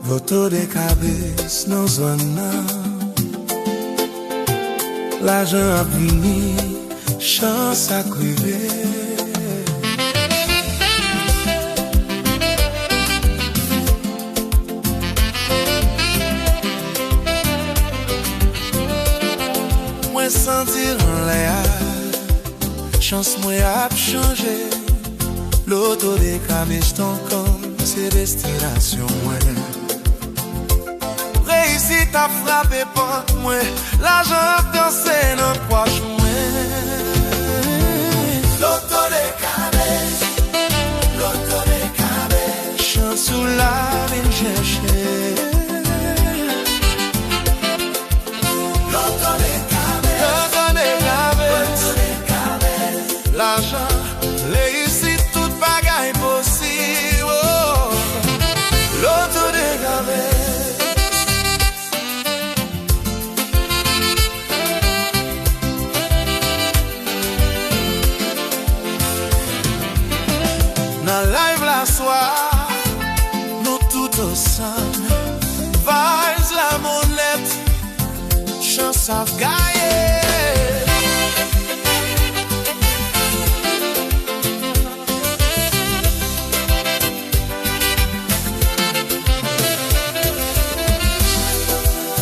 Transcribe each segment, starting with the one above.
Lotodekabès dans zone l'argent a fini, chance à crever. Moi sentir en l'air, chance moi a changé. Lotodekabès ton comme c'est destination moi. Réussite a frappé pour moi, l'argent a dansé dans le poche moi. Lotodekabès, Lotodekabès, chance sous la vie chercher. Lotodekabès, Lotodekabès, l'argent, réussite, toute bagaille possible. Oh. Lotodekabès. Dans live la soir, nous tout ensemble, vise la monnaie, chance à gagner.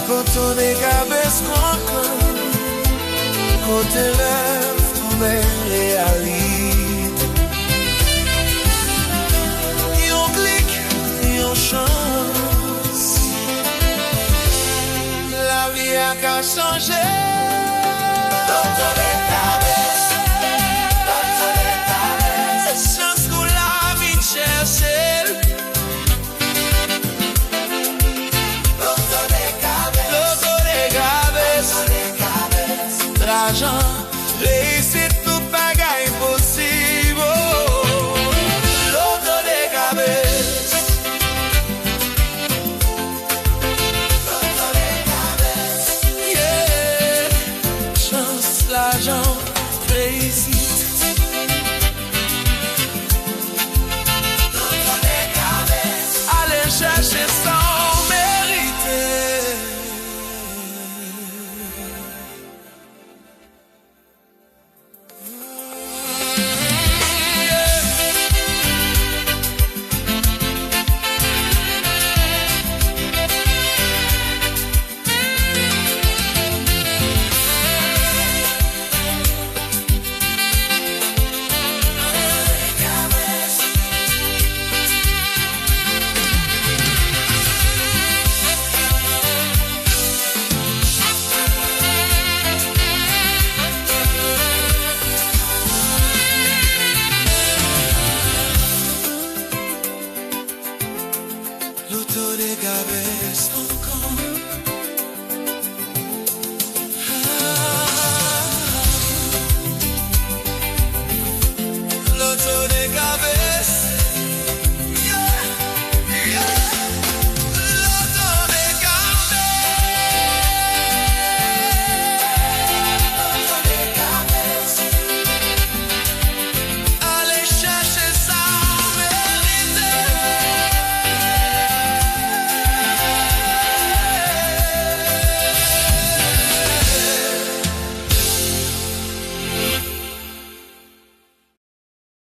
Lotodekabès côté lève, tout est réalité. Yon clic, yon chance, la vie a qu'à changer. Lotodekabès, Lotodekabès, chance pour la vie chercher. L'argent, réussite, tout bagaille possible. Lotodekabès, Lotodekabès, yeah. Chance, l'argent, réussite.